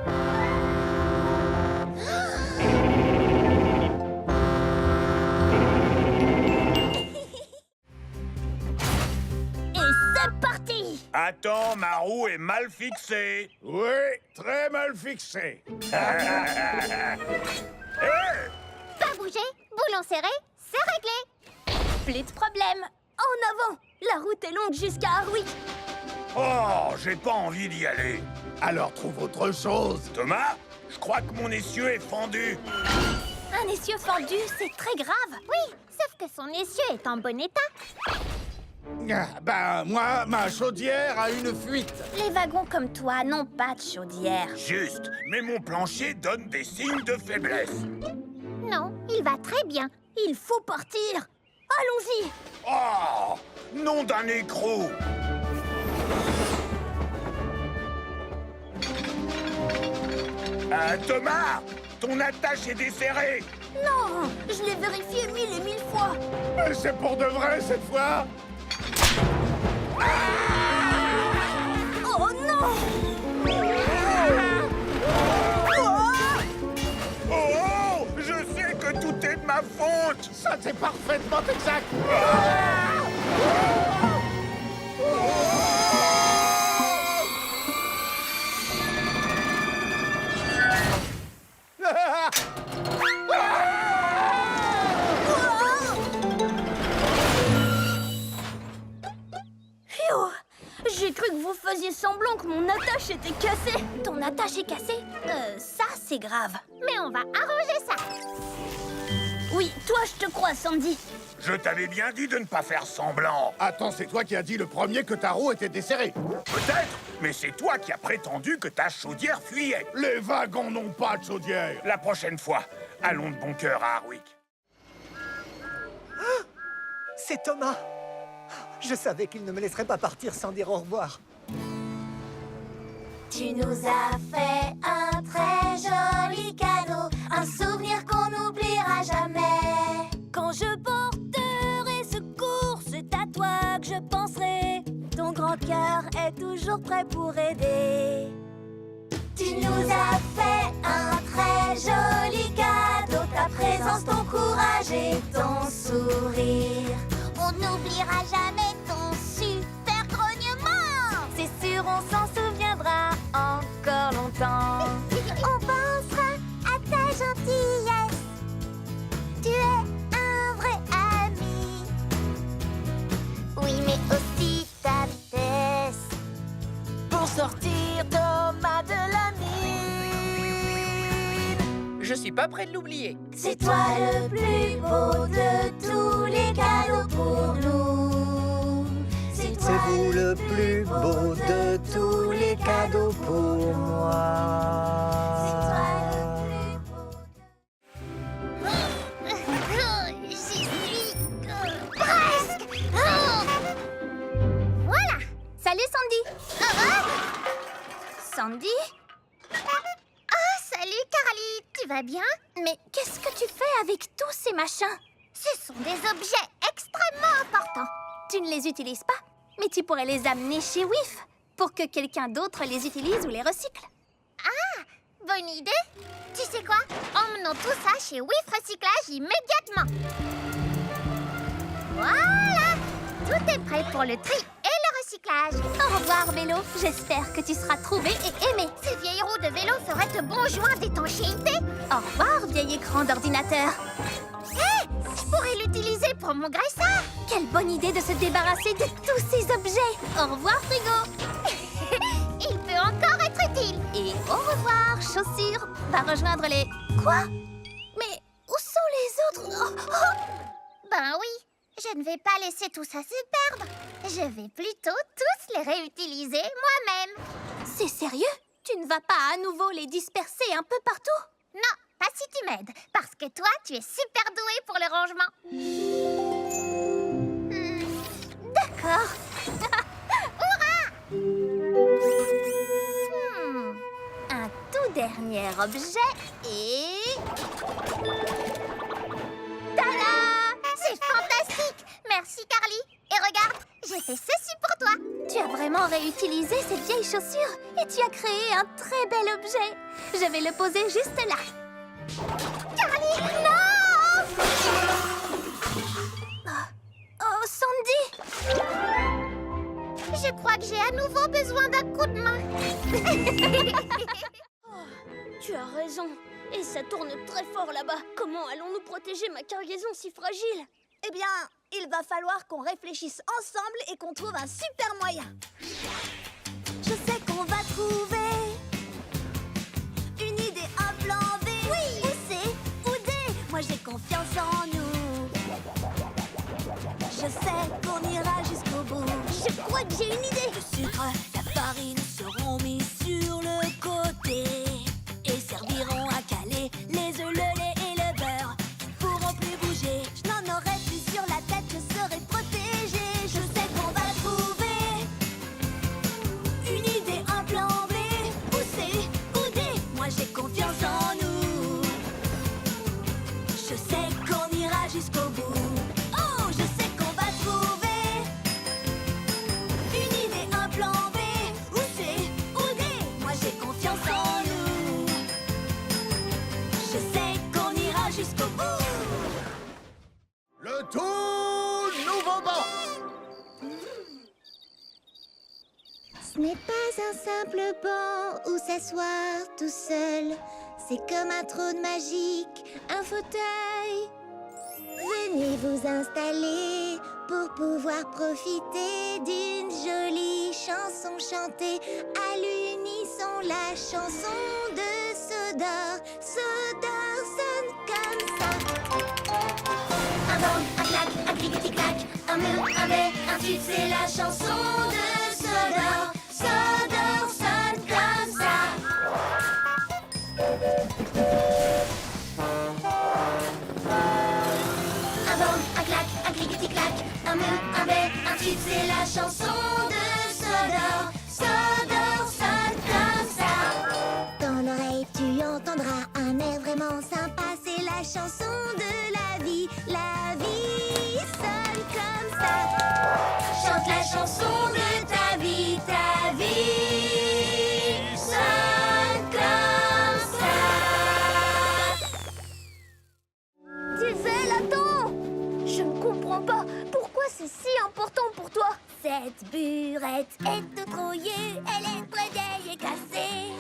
Et c'est parti! Attends, ma roue est mal fixée. Oui, très mal fixé. Pas bouger, boulon serré, c'est réglé. Plus de problème. En avant! La route est longue jusqu'à Harwick. Oh, j'ai pas envie d'y aller. Alors trouve autre chose. Thomas, je crois que mon essieu est fendu. Un essieu fendu, c'est très grave. Oui, sauf que son essieu est en bon état. Ah, ben, moi, ma chaudière a une fuite. Les wagons comme toi n'ont pas de chaudière. Juste, mais mon plancher donne des signes de faiblesse. Non, il va très bien. Il faut partir. Allons-y. Oh, nom d'un écrou. Thomas, ton attache est desserrée. Non, je l'ai vérifié 1000 et 1000 fois. Mais c'est pour de vrai cette fois. Oh non! Oh, je sais que tout est de ma faute. Ça, c'est parfaitement exact. Phew! J'ai cru que vous faisiez semblant que mon attache était cassée. Ton attache est cassée? Ça, c'est grave. Mais on va arranger ça. Oui, toi, je te crois, Sandy. Je t'avais bien dit de ne pas faire semblant. Attends, c'est toi qui as dit le premier que ta roue était desserrée. Peut-être, mais c'est toi qui as prétendu que ta chaudière fuyait. Les wagons n'ont pas de chaudière. La prochaine fois, allons de bon cœur à Hardwick. C'est Thomas. Je savais qu'il ne me laisserait pas partir sans dire au revoir. Tu nous as fait un très joli cadeau, un souvenir qu'on n'oubliera jamais. Quand je porterai secours, c'est à toi que je penserai. Ton grand cœur est toujours prêt pour aider. Tu nous as fait un très joli cadeau, ta présence, ton courage et ton sourire. On n'oubliera jamais ton super grognement. C'est sûr, on s'en souviendra encore longtemps. On pensera à ta gentillesse. Tu es un vrai ami. Oui, mais aussi ta vitesse. Pour sortir Thomas de la mine. Je suis pas prêt de l'oublier. C'est toi le plus beau de tous les cadeaux pour nous. C'est C'est vous le plus beau de tous les cadeaux pour moi. J'y suis presque. Voilà. Salut Sandy. Sandy? Ah, salut Carly, tu vas bien? Mais qu'est-ce que tu fais avec tous ces machins? Ce sont des objets extrêmement importants. Tu ne les utilises pas, mais tu pourrais les amener chez WIF pour que quelqu'un d'autre les utilise ou les recycle. Ah, bonne idée. Tu sais quoi? Emmenons tout ça chez WIF Recyclage immédiatement. Voilà, tout est prêt pour le tri et le recyclage. Au revoir, vélo. J'espère que tu seras trouvé et aimé. Ces vieilles roues de vélo feraient de bons joints d'étanchéité. Au revoir, vieil écran d'ordinateur. Hé, je pourrais l'utiliser pour mon graisseur. Quelle bonne idée de se débarrasser de tous ces objets. Au revoir, frigo. Il peut encore être utile. Et au revoir, chaussures. Va rejoindre les... Quoi? Mais où sont les autres? Ben oui, je ne vais pas laisser tout ça se perdre. Je vais plutôt tous les réutiliser moi-même. C'est sérieux? Tu ne vas pas à nouveau les disperser un peu partout? Non, pas si tu m'aides, parce que toi, tu es super doué pour le rangement. D'accord. Un tout dernier objet et... Tada! C'est fantastique! Merci, Carly. Et regarde, j'ai fait ceci pour toi. Tu as vraiment réutilisé ces vieilles chaussures et tu as créé un très bel objet. Je vais le poser juste là. Carly, non! Oh, Sandy! Je crois que j'ai à nouveau besoin d'un coup de main. Tu as raison. Et ça tourne très fort là-bas. Comment allons-nous protéger ma cargaison si fragile? Eh bien, il va falloir qu'on réfléchisse ensemble et qu'on trouve un super moyen. Je sais qu'on va trouver une idée, un plan B. Oui! Où c'est? Où D? Moi j'ai confiance en nous. Je sais qu'on ira jusqu'au bout. Je crois que j'ai une idée. Le sucre, la farine seront mis sur le côté et serviront à caler les œufs, le lait et le beurre. Ils pourront plus bouger. Je n'en aurai plus sur la tête, je serai protégée. Je sais qu'on va trouver une idée, un plan B. Où c'est? Où D? Moi j'ai confiance en nous. Je sais qu'on ira jusqu'au bout. Oh, je sais qu'on va trouver une idée, un plan B. Où c'est? Où D? Moi j'ai confiance en nous. Je sais qu'on ira jusqu'au bout. Le tout nouveau banc. Ce n'est pas un simple banc où s'asseoir tout seul. C'est comme un trône magique, un fauteuil. Venez vous installer pour pouvoir profiter d'une jolie chanson chantée à l'unisson. La chanson de Sodor. Sodor sonne comme ça. Un banc, un clac, un cliquetis-clac, un meu, un bé, un tube, c'est la chanson de Sodor. Sodor sonne comme ça. Un bond, un clac, un cliquetis-clac, un meu, un bé, un tube, c'est la chanson de Sodor. Sodor sonne comme ça. Dans l'oreille, tu entendras un air vraiment sympa. C'est la chanson de la vie. La vie sonne comme ça. Chante la chanson de ta vie sonne comme ça. Diesel, attends! Je ne comprends pas. Pourquoi c'est si important pour toi? Cette burette est toute rouillée. Elle est très vieille et cassée.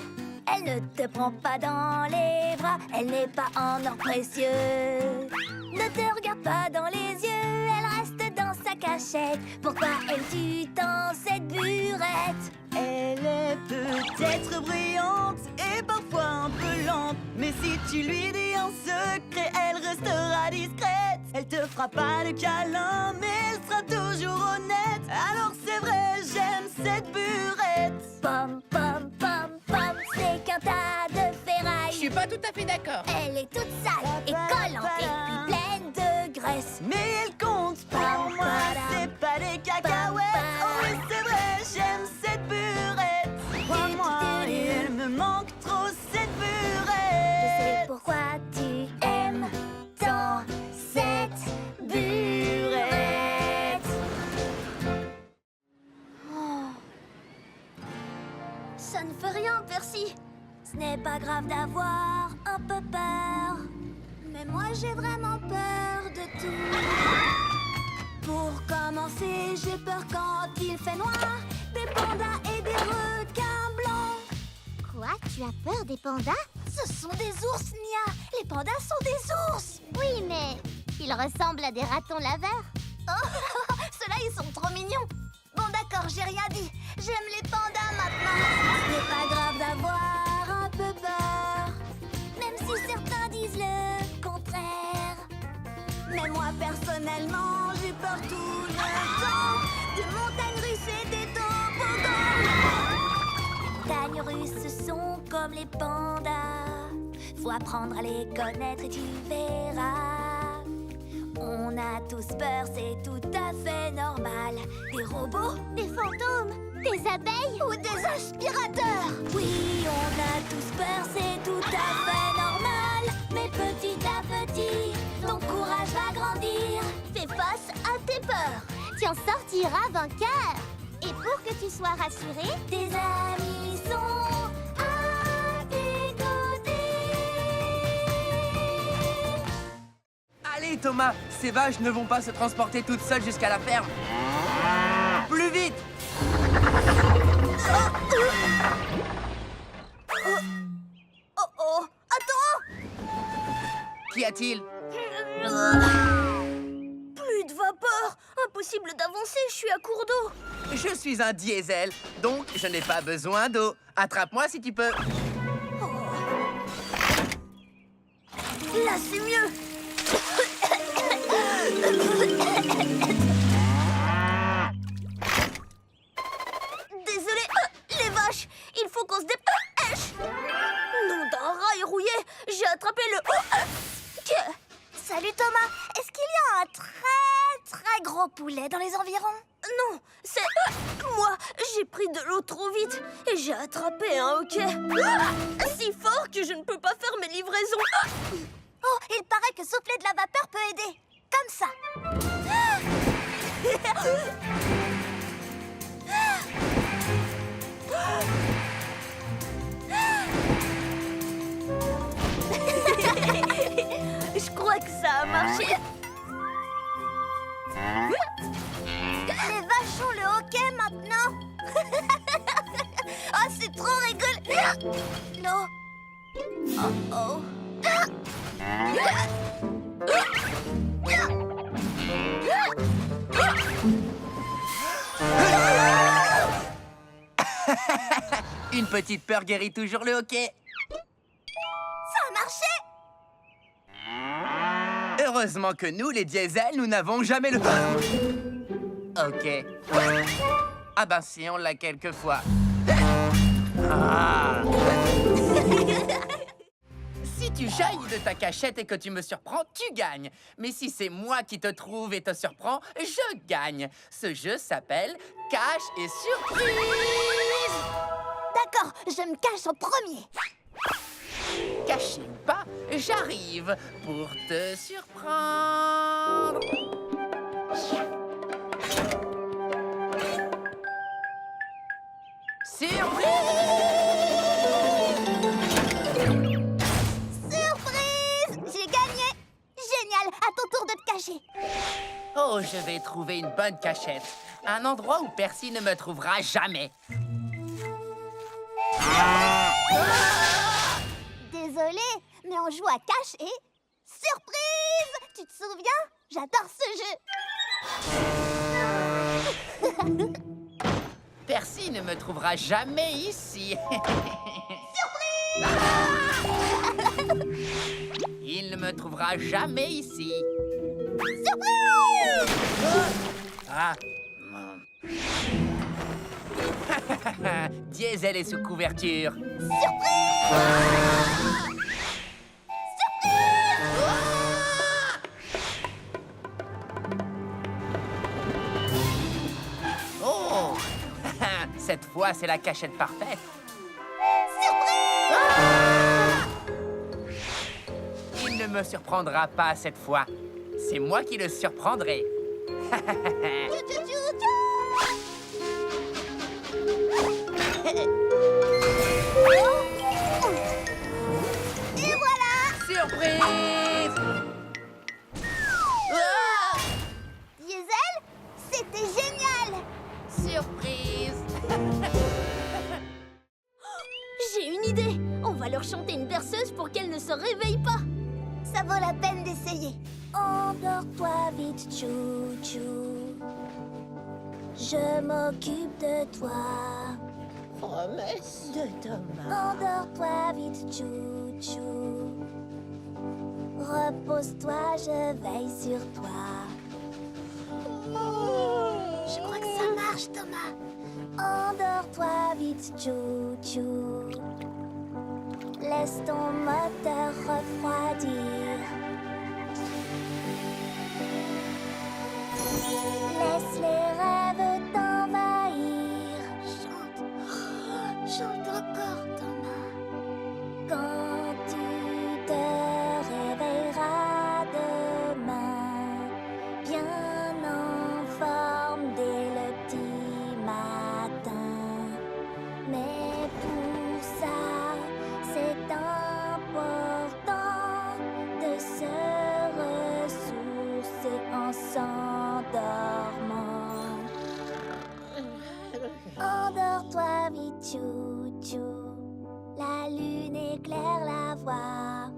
Elle ne te prend pas dans les bras. Elle n'est pas en or précieux. Ne te regarde pas dans les yeux. Elle reste dans sa cachette. Pourquoi aimes-tu tant cette burette? Elle est peut-être brillante et parfois un peu lente. Mais si tu lui dis un secret, elle restera discrète. Elle te fera pas de câlin, mais elle sera toujours honnête. Alors c'est vrai, j'aime cette burette. Pom, pom, pom, pom, c'est qu'un tas de Je ferraille. suis pas tout à fait d'accord. Elle est toute sale et collante et puis pleine de graisse. Mais elle compte pour moi, c'est pas des cacahuètes. Oh oui, c'est vrai, j'aime cette burette. Crois-moi, et elle me manque trop cette Je sais burette. pourquoi tu aimes tant cette burette. Oh. Ça ne fait rien, Percy. Ce n'est pas grave d'avoir un peu peur. Mais moi, j'ai vraiment peur de tout. Pour commencer, j'ai peur quand il fait noir. Des pandas et des requins blancs. Quoi? Tu as peur des pandas? Ce sont des ours, Nia. Les pandas sont des ours. Oui, mais ils ressemblent à des ratons laveurs. Oh, ceux-là, ils sont trop mignons. Bon, d'accord, j'ai rien dit. J'aime les pandas maintenant. Ce n'est pas grave d'avoir un peu peur, même si certains disent le contraire. Mais moi, personnellement, j'ai peur tout le temps. Des montagnes russes et des toboggans. Montagnes russes, ce sont comme les pandas. Faut apprendre à les connaître et tu verras. On a tous peur, c'est tout à fait normal. Des robots, Des fantômes, des abeilles. ou des aspirateurs. Oui, on a tous peur, c'est tout à fait normal. Mais petit à petit, ton courage va grandir. Fais face à tes peurs. Tu en sortiras vainqueur. Et pour que tu sois rassuré, Tes amis sont à tes côtés. Allez, Thomas, ces vaches ne vont pas se transporter toutes seules jusqu'à la ferme. Plus vite! Oh oh, attends! Qu'y a-t-il? Plus de vapeur. Impossible d'avancer, je suis à court d'eau. Je suis un diesel, donc je n'ai pas besoin d'eau. Attrape-moi si tu peux. Là, c'est mieux. Désolé, les vaches, il faut qu'on se dépêche. Nom d'un rail rouillé, j'ai attrapé le... Salut Thomas, est-ce qu'il y a un très gros poulet dans les environs? Non, c'est moi. J'ai pris de l'eau trop vite et j'ai attrapé un hoquet. Si fort que je ne peux pas faire mes livraisons. Oh, il paraît que souffler de la vapeur peut aider. Comme ça. Je crois que ça a marché. Les vaches ont le hoquet maintenant. Ah, c'est trop rigolo. Non. Oh oh. Une petite peur guérit toujours le hoquet. Ça a marché. Heureusement que nous, les diesels, nous n'avons jamais le... Ok. Ah ben si, on l'a quelquefois. Ah. Si tu jaillis de ta cachette et que tu me surprends, tu gagnes. Mais si c'est moi qui te trouve et te surprends, je gagne. Ce jeu s'appelle Cache et Surprise. D'accord, je me cache en premier. Caché ou pas, j'arrive pour te surprendre. Surprise! J'ai gagné! Génial! À ton tour de te cacher. Oh, je vais trouver une bonne cachette. Un endroit où Percy ne me trouvera jamais. Désolée, mais on joue à cache et... Surprise! Tu te souviens? J'adore ce jeu. Percy ne me trouvera jamais ici. Surprise! Il ne me trouvera jamais ici. Surprise! Ah. Diesel est sous couverture. Surprise! Oh! Cette fois, c'est la cachette parfaite. Surprise! Il ne me surprendra pas cette fois. C'est moi qui le surprendrai. Et voilà! Surprise! Ah! Diesel, c'était génial! Surprise! J'ai une idée. On va leur chanter une berceuse pour qu'elles ne se réveillent pas. Ça vaut la peine d'essayer. Endors-toi vite, chou-chou. Je m'occupe de toi. Promesse de Thomas. Endors-toi vite, chou-chou. Repose-toi, je veille sur toi. Je crois que ça marche, Thomas. Endors-toi vite, chou-chou. Laisse ton moteur refroidir. Laisse les rêves t'envahir. Chante encore, Thomas. Quand tu te réveilleras demain, bien en forme dès le petit matin. Mais pour ça, c'est important de se ressourcer en s'endormant. Endors-toi vite, chou-chou. La lune éclaire la voie.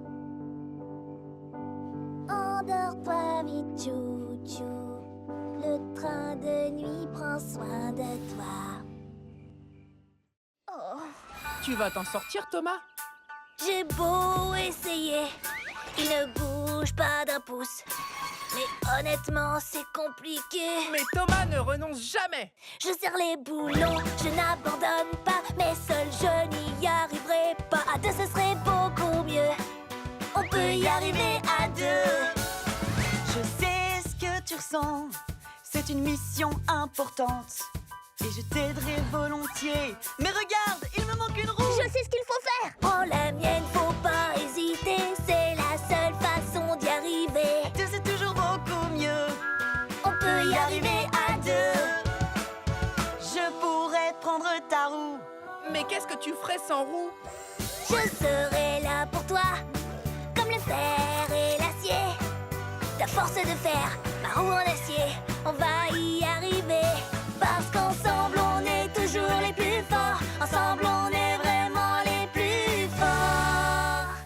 Endors-toi vite, chou-chou. Le train de nuit prend soin de toi. Oh. Tu vas t'en sortir, Thomas? J'ai beau essayer, il ne bouge pas d'un pouce. Mais honnêtement, c'est compliqué. Mais Thomas ne renonce jamais. Je serre les boulons, je n'abandonne pas. Mais seul, je n'y arriverai pas. À deux, ce serait beaucoup mieux. On peut y arriver à deux. Je sais ce que tu ressens, c'est une mission importante. Et je t'aiderai volontiers. Mais regarde, il me manque une roue. Je sais ce qu'il faut faire. Prends la mienne, faut pas hésiter. C'est la seule façon d'y arriver. Deux, c'est toujours beaucoup mieux. On peut y arriver à deux. Je pourrais prendre ta roue. Mais qu'est-ce que tu ferais sans roue? Je serai là pour toi, comme le fer et l'acier. Ta force de fer, ma roue en acier. On va y arriver, parce qu'ensemble on est toujours les plus forts. Ensemble on est vraiment les plus forts.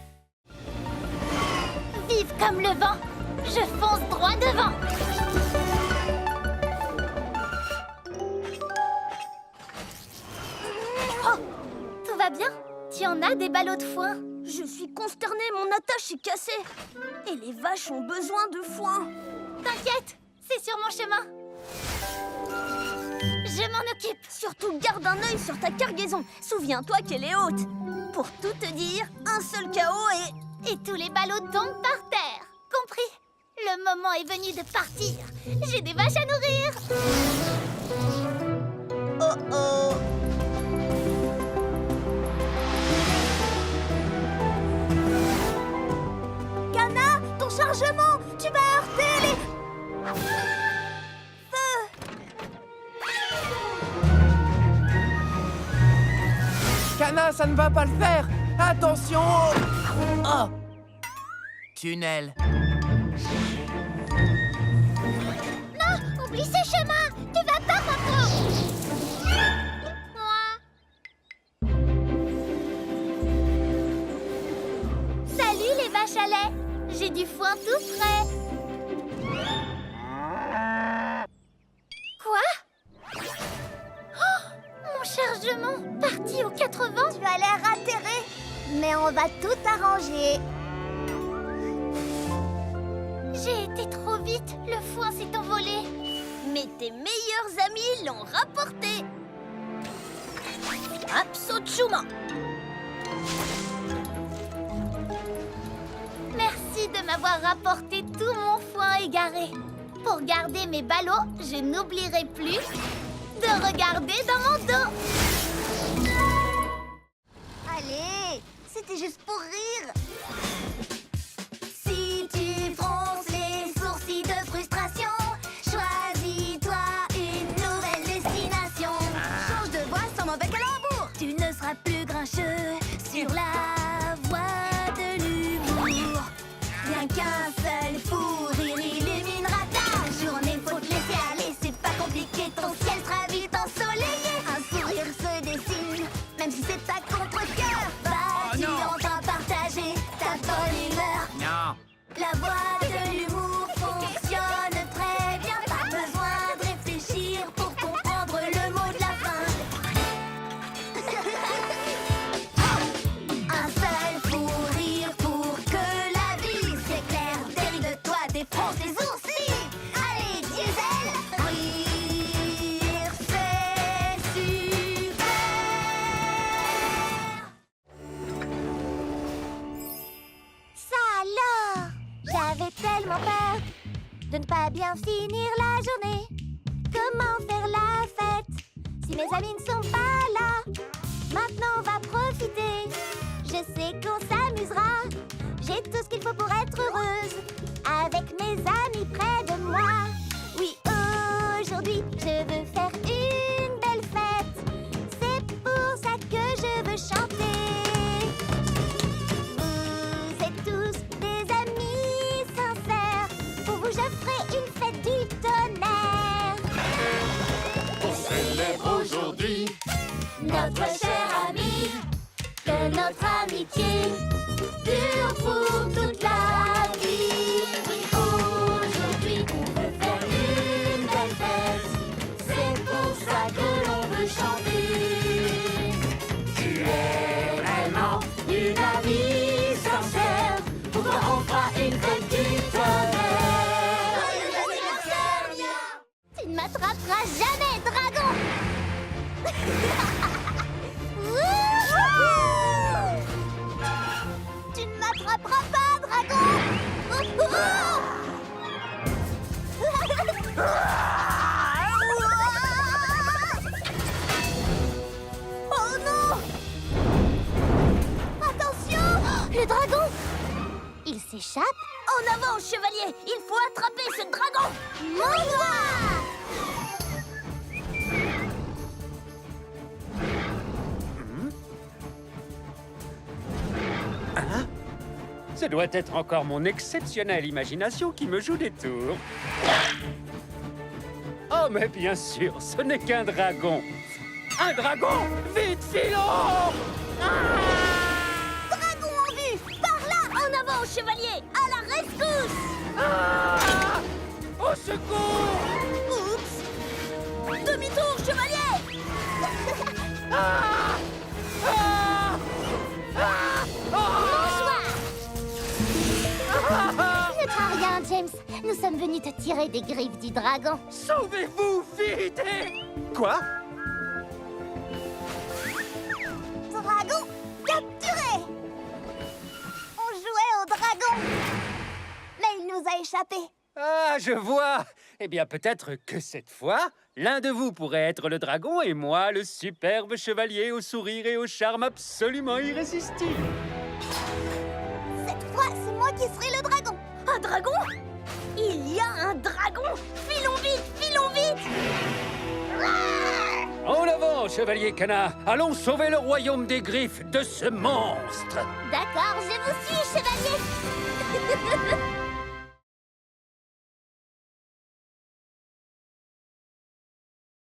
Vive comme le vent, je fonce droit devant. Oh, tout va bien? Tu en as des ballots de foin? Je suis consternée, mon attache est cassée. Et les vaches ont besoin de foin. T'inquiète, c'est sur mon chemin. Je m'en occupe. Surtout garde un œil sur ta cargaison. Souviens-toi qu'elle est haute. Pour tout te dire, un seul chaos Et tous les ballots tombent par terre. Compris? Le moment est venu de partir. J'ai des vaches à nourrir. Oh oh. Cana, ton chargement. Tu vas heurter les... Cana, ça ne va pas le faire. Attention au... Oh. Tunnel. Non, oublie ce chemin. Tu vas pas, Coco. Salut les vaches à lait. J'ai du foin tout frais. Quoi? Oh, mon chargement parti aux 80. Tu as l'air atterré. Mais on va tout arranger. J'ai été trop vite. Le foin s'est envolé. Mais tes meilleurs amis l'ont rapporté. Absolument. Merci de m'avoir rapporté tout mon foin égaré. Pour garder mes ballots, je n'oublierai plus de regarder dans mon dos. Allez, c'était juste pour rire. Si tu fronces les sourcils de frustration, choisis-toi une nouvelle destination. Change de voix sans mauvais calembour. Tu ne seras plus grincheux sur la voie de l'humour. Rien qu'un seul fou rire illuminera ta journée. Faut te laisser aller, c'est pas compliqué. Ton ciel sera vite ensoleillé. Un sourire se dessine, même si c'est à contre-cœur. Vas-tu enfin partager ta bonne humeur? Non. La voie de l'humour fonctionne très bien. Pas besoin de réfléchir pour comprendre le mot de la fin. Un seul fou rire pour que la vie s'éclaire. Derrière de toi défonce les oursis. Allez, diesel, rire, c'est super. Ça alors? J'avais tellement peur de ne pas bien finir la journée. Comment faire la fête si mes amis ne sont pas là? Maintenant on va profiter. Je sais qu'on s'amusera. J'ai tout ce qu'il faut pour être heureuse. Avec mes amis près de moi. Oui, aujourd'hui je veux faire une belle fête. C'est pour ça que je veux chanter. Vous êtes tous des amis sincères. Pour vous, je ferai une fête du tonnerre. On célèbre aujourd'hui Notre cher ami, que notre amitié dure pour toute la vie. Oui, aujourd'hui on veut faire une belle fête. C'est pour ça que l'on veut chanter. Tu es vraiment une amie sincère. Pour toi on fera une fête du tonnerre. Tu ne m'attraperas jamais, dragon! Tu ne m'attraperas pas, dragon! Oh non! Attention! Le dragon! Il s'échappe? En avant, chevalier! Il faut attraper ce dragon! Mon doigt! Ce doit être encore mon exceptionnelle imagination qui me joue des tours. Oh, mais bien sûr, ce n'est qu'un dragon. Un dragon! Vite, filons! Dragon en vue! Par là! En avant, chevalier! À la rescousse! Ah! Au secours! Oups! Demi-tour, chevalier! Ah! Ah! Ah! Bonsoir! Ah! Nous sommes venus te tirer des griffes du dragon. Sauvez-vous, vite! Quoi? Dragon capturé! On jouait au dragon, mais il nous a échappé. Ah, je vois. Eh bien, peut-être que cette fois, l'un de vous pourrait être le dragon et moi, le superbe chevalier au sourire et au charme absolument irrésistible. Cette fois, c'est moi qui serai le dragon. Un dragon? Il y a un dragon? Filons vite, filons vite! En avant, chevalier Cana. Allons sauver le royaume des griffes de ce monstre. D'accord, je vous suis, chevalier.